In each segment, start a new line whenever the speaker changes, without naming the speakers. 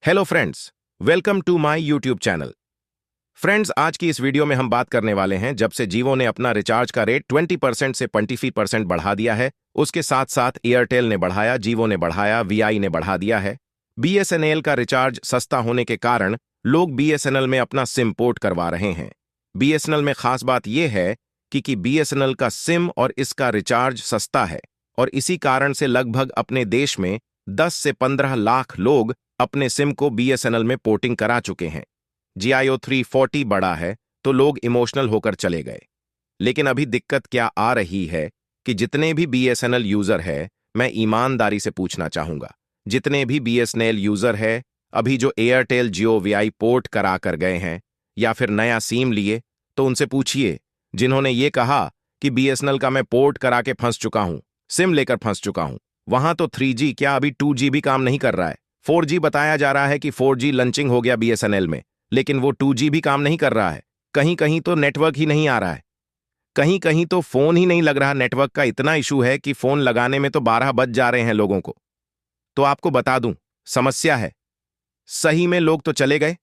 Hello friends, welcome to my YouTube channel. Friends, आज की इस वीडियो में हम बात करने वाले हैं जब से जियो ने अपना रिचार्ज का रेट 20% से 23% बढ़ा दिया है, उसके साथ साथ एयरटेल ने बढ़ाया, जियो ने बढ़ाया, वीआई ने बढ़ा दिया है। बीएसएनएल का रिचार्ज सस्ता होने के कारण लोग बीएसएनएल में अपना सिम पोर्ट करवा रहे हैं। बीएसएनएल में खास बात यह है कि बीएसएनएल का सिम और इसका रिचार्ज सस्ता है और इसी कारण से लगभग अपने देश में 10 से 15 लाख लोग अपने सिम को बीएसएनएल में पोर्टिंग करा चुके हैं। Jio 340 बड़ा है तो लोग इमोशनल होकर चले गए। लेकिन अभी दिक्कत क्या आ रही है कि जितने भी बीएसएनएल यूजर है, मैं ईमानदारी से पूछना चाहूंगा, जितने भी बीएसएनएल यूजर है अभी जो एयरटेल जियो वीआई पोर्ट करा कर गए हैं या फिर नया सिम लिए, तो उनसे पूछिए जिन्होंने ये कहा कि बीएसएनएल का मैं पोर्ट करा के फंस चुका हूं, सिम लेकर फंस चुका हूं। वहां तो 3G क्या अभी 2G भी काम नहीं कर रहा है। 4G बताया जा रहा है कि 4G लंचिंग हो गया बीएसएनएल में, लेकिन वो 2G भी काम नहीं कर रहा है। कहीं कहीं तो नेटवर्क ही नहीं आ रहा है, कहीं कहीं तो फोन ही नहीं लग रहा। नेटवर्क का इतना इशू है कि फोन लगाने में तो 12 बज जा रहे हैं लोगों को। तो आपको बता दूं, समस्या है। सही में लोग तो चले गए,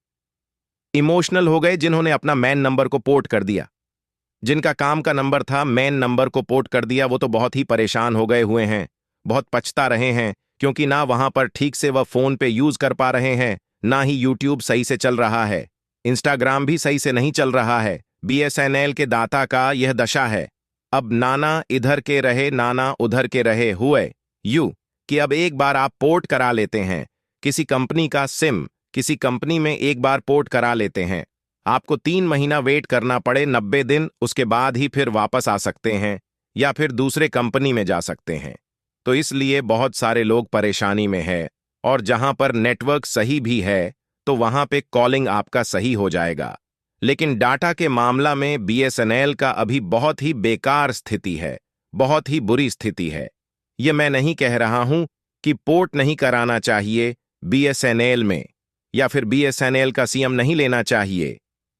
इमोशनल हो गए। जिन्होंने अपना मैन नंबर को पोर्ट कर दिया, जिनका काम का नंबर था मैन नंबर को पोर्ट कर दिया, वो तो बहुत ही परेशान हो गए हुए हैं, बहुत पछता रहे हैं, क्योंकि ना वहां पर ठीक से वह फोन पे यूज कर पा रहे हैं, ना ही यूट्यूब सही से चल रहा है, इंस्टाग्राम भी सही से नहीं चल रहा है। बीएसएनएल के दाता का यह दशा है। अब नाना इधर के रहे नाना उधर के रहे हुए यू कि अब एक बार आप पोर्ट करा लेते हैं किसी कंपनी का सिम, किसी कंपनी में एक बार पोर्ट करा लेते हैं, आपको 3 महीना वेट करना पड़े, 90 दिन, उसके बाद ही फिर वापस आ सकते हैं या फिर दूसरे कंपनी में जा सकते हैं। तो इसलिए बहुत सारे लोग परेशानी में है। और जहां पर नेटवर्क सही भी है तो वहां पे कॉलिंग आपका सही हो जाएगा, लेकिन डाटा के मामला में बीएसएनएल का अभी बहुत ही बेकार स्थिति है, बहुत ही बुरी स्थिति है। ये मैं नहीं कह रहा हूं कि पोर्ट नहीं कराना चाहिए बीएसएनएल में या फिर बीएसएनएल का सीएम नहीं लेना चाहिए,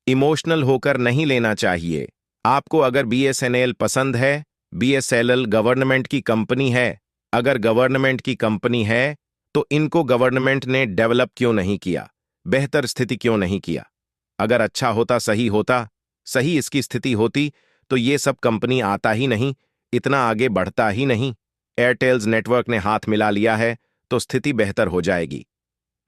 इमोशनल होकर नहीं लेना चाहिए। आपको अगर बीएसएनएल पसंद है, बीएसएनएल गवर्नमेंट की कंपनी है, अगर गवर्नमेंट की कंपनी है तो इनको गवर्नमेंट ने डेवलप क्यों नहीं किया, बेहतर स्थिति क्यों नहीं किया? अगर अच्छा होता, सही होता, सही इसकी स्थिति होती तो ये सब कंपनी आता ही नहीं, इतना आगे बढ़ता ही नहीं। एयरटेल्स नेटवर्क ने हाथ मिला लिया है तो स्थिति बेहतर हो जाएगी।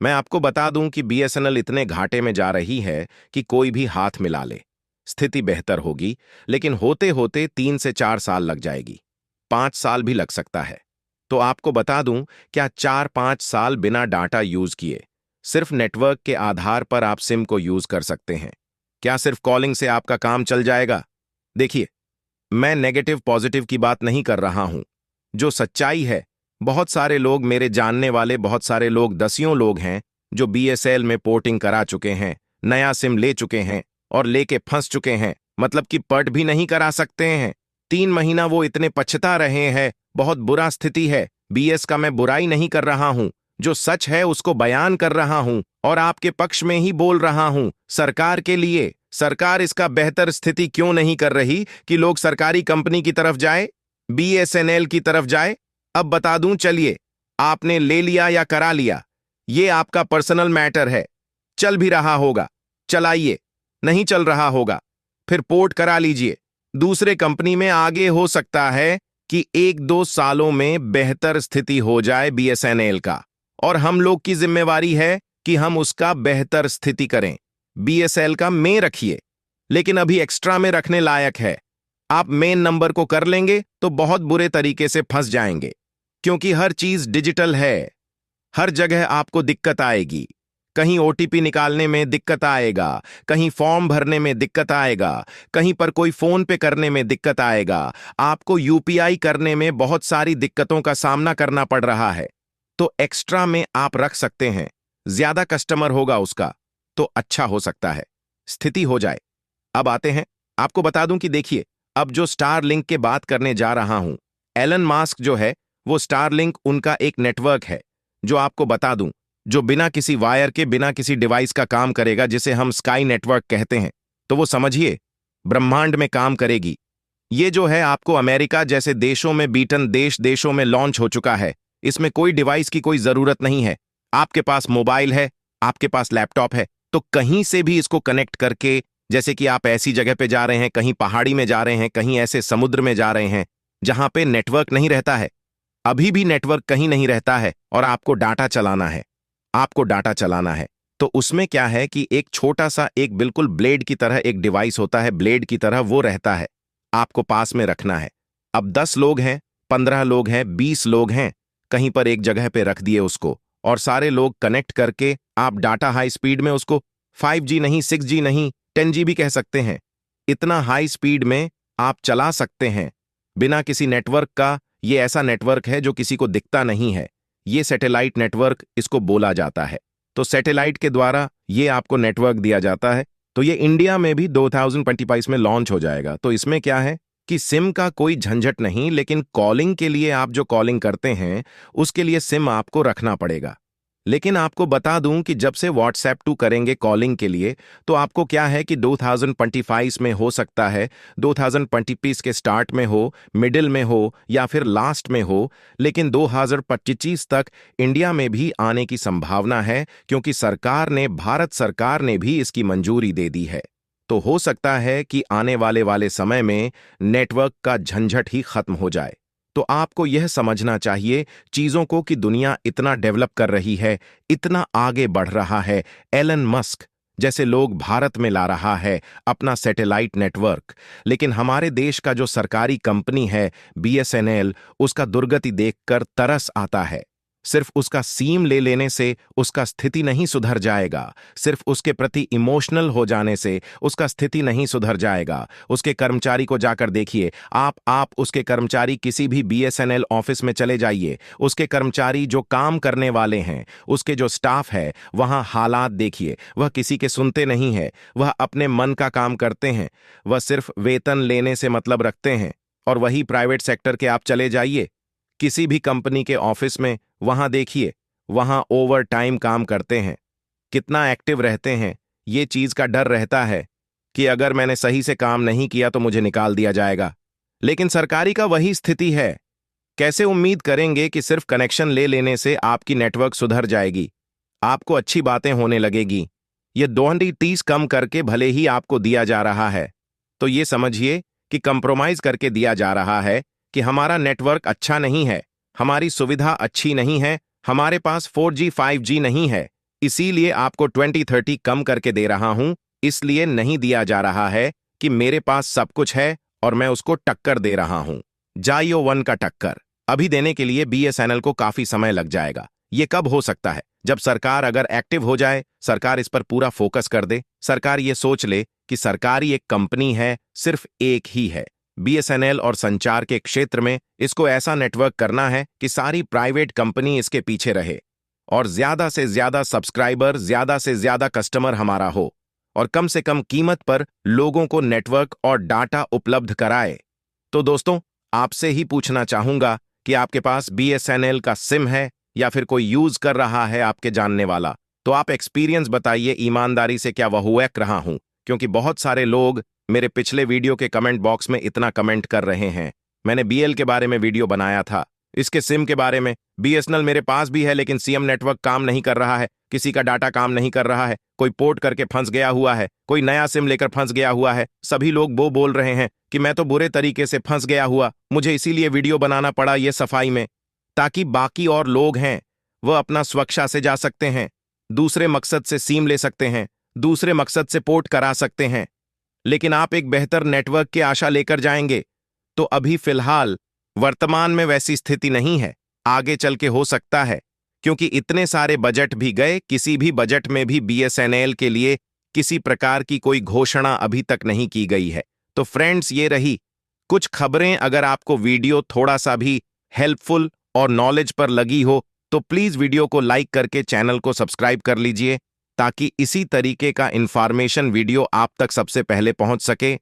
मैं आपको बता दूं कि बीएसएनएल इतने घाटे में जा रही है कि कोई भी हाथ मिला ले, स्थिति बेहतर होगी, लेकिन होते होते 3 से 4 साल लग जाएगी, 5 साल भी लग सकता है। तो आपको बता दूं, क्या 4-5 साल बिना डाटा यूज किए सिर्फ नेटवर्क के आधार पर आप सिम को यूज कर सकते हैं? क्या सिर्फ कॉलिंग से आपका काम चल जाएगा? देखिए, मैं नेगेटिव पॉजिटिव की बात नहीं कर रहा हूं, जो सच्चाई है। बहुत सारे लोग, मेरे जानने वाले बहुत सारे लोग, दसियों लोग हैं जो बीएसएनएल में पोर्टिंग करा चुके हैं, नया सिम ले चुके हैं और लेके फंस चुके हैं, मतलब कि पर्ट भी नहीं करा सकते हैं। 3 महीना वो इतने पछता रहे हैं, बहुत बुरा स्थिति है। बीएस का मैं बुराई नहीं कर रहा हूं, जो सच है उसको बयान कर रहा हूं और आपके पक्ष में ही बोल रहा हूं। सरकार के लिए, सरकार इसका बेहतर स्थिति क्यों नहीं कर रही कि लोग सरकारी कंपनी की तरफ जाए, बीएसएनएल की तरफ जाए? अब बता दूं, चलिए, आपने ले लिया या करा लिया, ये आपका पर्सनल मैटर है। चल भी रहा होगा, चलाइए, नहीं चल रहा होगा, फिर पोर्ट करा लीजिए दूसरे कंपनी में। आगे हो सकता है कि 1-2 सालों में बेहतर स्थिति हो जाए बीएसएनएल का, और हम लोग की जिम्मेवारी है कि हम उसका बेहतर स्थिति करें। बीएसएनएल का में रखिए, लेकिन अभी एक्स्ट्रा में रखने लायक है। आप मेन नंबर को कर लेंगे तो बहुत बुरे तरीके से फंस जाएंगे, क्योंकि हर चीज डिजिटल है, हर जगह आपको दिक्कत आएगी। कहीं ओटीपी निकालने में दिक्कत आएगा, कहीं फॉर्म भरने में दिक्कत आएगा, कहीं पर कोई फोन पे करने में दिक्कत आएगा, आपको यूपीआई करने में बहुत सारी दिक्कतों का सामना करना पड़ रहा है। तो एक्स्ट्रा में आप रख सकते हैं, ज्यादा कस्टमर होगा उसका तो अच्छा हो सकता है, स्थिति हो जाए। अब आते हैं, आपको बता दूं कि देखिए, अब जो स्टारलिंक के बात करने जा रहा हूं, एलन मास्क जो है वो स्टारलिंक उनका एक नेटवर्क है, जो आपको बता दूं, जो बिना किसी वायर के, बिना किसी डिवाइस का काम करेगा, जिसे हम स्काई नेटवर्क कहते हैं। तो वो समझिए ब्रह्मांड में काम करेगी। ये जो है आपको अमेरिका जैसे देशों में, बीटन देशों में लॉन्च हो चुका है। इसमें कोई डिवाइस की कोई जरूरत नहीं है। आपके पास मोबाइल है, आपके पास लैपटॉप है तो कहीं से भी इसको कनेक्ट करके, जैसे कि आप ऐसी जगह पे जा रहे हैं, कहीं पहाड़ी में जा रहे हैं, कहीं ऐसे समुद्र में जा रहे हैं जहां पे नेटवर्क नहीं रहता है, अभी भी नेटवर्क कहीं नहीं रहता है और आपको डाटा चलाना है, आपको डाटा चलाना है, तो उसमें क्या है कि एक छोटा सा, एक बिल्कुल ब्लेड की तरह एक डिवाइस होता है, ब्लेड की तरह वो रहता है, आपको पास में रखना है। अब 10 लोग हैं, 15 लोग हैं, 20 लोग हैं, कहीं पर एक जगह पे रख दिए उसको, और सारे लोग कनेक्ट करके आप डाटा हाई स्पीड में उसको, 5G नहीं, 6G नहीं, 10G भी कह सकते हैं, इतना हाई स्पीड में आप चला सकते हैं बिना किसी नेटवर्क का। ये ऐसा नेटवर्क है जो किसी को दिखता नहीं है, ये सैटेलाइट नेटवर्क इसको बोला जाता है। तो सैटेलाइट के द्वारा ये आपको नेटवर्क दिया जाता है। तो ये इंडिया में भी 2025 में लॉन्च हो जाएगा। तो इसमें क्या है कि सिम का कोई झंझट नहीं, लेकिन कॉलिंग के लिए, आप जो कॉलिंग करते हैं उसके लिए सिम आपको रखना पड़ेगा। लेकिन आपको बता दूं कि जब से व्हाट्सएप 2 करेंगे कॉलिंग के लिए, तो आपको क्या है कि 2025 में हो सकता है, 2025 के स्टार्ट में हो, मिडिल में हो या फिर लास्ट में हो, लेकिन 2025 तक इंडिया में भी आने की संभावना है, क्योंकि भारत सरकार ने भी इसकी मंजूरी दे दी है। तो हो सकता है कि आने वाले समय में नेटवर्क का झंझट ही खत्म हो जाए। तो आपको यह समझना चाहिए चीजों को कि दुनिया इतना डेवलप कर रही है, इतना आगे बढ़ रहा है। एलन मस्क जैसे लोग भारत में ला रहा है अपना सैटेलाइट नेटवर्क, लेकिन हमारे देश का जो सरकारी कंपनी है BSNL, उसका दुर्गति देखकर तरस आता है। सिर्फ उसका सीम ले लेने से उसका स्थिति नहीं सुधर जाएगा, सिर्फ उसके प्रति इमोशनल हो जाने से उसका स्थिति नहीं सुधर जाएगा। उसके कर्मचारी को जाकर देखिए, आप उसके कर्मचारी किसी भी BSNL ऑफिस में चले जाइए, उसके कर्मचारी जो काम करने वाले हैं, उसके जो स्टाफ है, वहां हालात देखिए। वह किसी के सुनते नहीं है, वह अपने मन का काम करते हैं, वह सिर्फ वेतन लेने से मतलब रखते हैं। और वही प्राइवेट सेक्टर के आप चले जाइए, किसी भी कंपनी के ऑफिस में, वहां देखिए, वहां ओवर टाइम काम करते हैं, कितना एक्टिव रहते हैं। ये चीज का डर रहता है कि अगर मैंने सही से काम नहीं किया तो मुझे निकाल दिया जाएगा। लेकिन सरकारी का वही स्थिति है। कैसे उम्मीद करेंगे कि सिर्फ कनेक्शन ले लेने से आपकी नेटवर्क सुधर जाएगी, आपको अच्छी बातें होने लगेगी। ये 230 कम करके भले ही आपको दिया जा रहा है, तो ये समझिए कि कंप्रोमाइज करके दिया जा रहा है कि हमारा नेटवर्क अच्छा नहीं है, हमारी सुविधा अच्छी नहीं है, हमारे पास 4G 5G नहीं है, इसीलिए आपको 2030 कम करके दे रहा हूं। इसलिए नहीं दिया जा रहा है कि मेरे पास सब कुछ है और मैं उसको टक्कर दे रहा हूं, जाइयो 1 का टक्कर। अभी देने के लिए BSNL को काफी समय लग जाएगा। ये कब हो सकता है? जब सरकार अगर एक्टिव हो जाए, सरकार इस पर पूरा फोकस कर दे, सरकार ये सोच ले कि सरकारी एक कंपनी है, सिर्फ एक ही है। BSNL और संचार के क्षेत्र में इसको ऐसा नेटवर्क करना है कि सारी प्राइवेट कंपनी इसके पीछे रहे और ज्यादा से ज्यादा सब्सक्राइबर, ज्यादा से ज्यादा कस्टमर हमारा हो और कम से कम कीमत पर लोगों को नेटवर्क और डाटा उपलब्ध कराए। तो दोस्तों, आपसे ही पूछना चाहूंगा कि आपके पास BSNL का सिम है या फिर कोई यूज कर रहा है आपके जानने वाला, तो आप एक्सपीरियंस बताइए ईमानदारी से, क्या वह रहा हूं? क्योंकि बहुत सारे लोग मेरे पिछले वीडियो के कमेंट बॉक्स में इतना कमेंट कर रहे हैं। मैंने BL के बारे में वीडियो बनाया था, इसके सिम के बारे में। BSNL मेरे पास भी है, लेकिन CM नेटवर्क काम नहीं कर रहा है, किसी का डाटा काम नहीं कर रहा है, कोई पोर्ट करके फंस गया हुआ है, कोई नया सिम लेकर फंस गया हुआ है। सभी लोग वो बोल रहे हैं कि मैं तो बुरे तरीके से फंस गया हुआ, मुझे इसीलिए वीडियो बनाना पड़ा ये सफाई में, ताकि बाकी और लोग हैं वह अपना सुरक्षा से जा सकते हैं, दूसरे मकसद से सिम ले सकते हैं, दूसरे मकसद से पोर्ट करा सकते हैं। लेकिन आप एक बेहतर नेटवर्क की आशा लेकर जाएंगे, तो अभी फिलहाल वर्तमान में वैसी स्थिति नहीं है। आगे चल के हो सकता है, क्योंकि इतने सारे बजट भी गए, किसी भी बजट में भी BSNL के लिए किसी प्रकार की कोई घोषणा अभी तक नहीं की गई है। तो फ्रेंड्स, ये रही कुछ खबरें। अगर आपको वीडियो थोड़ा सा भी हेल्पफुल और नॉलेज पर लगी हो, तो प्लीज वीडियो को लाइक करके चैनल को सब्सक्राइब कर लीजिए, ताकि इसी तरीके का इंफॉर्मेशन वीडियो आप तक सबसे पहले पहुंच सके।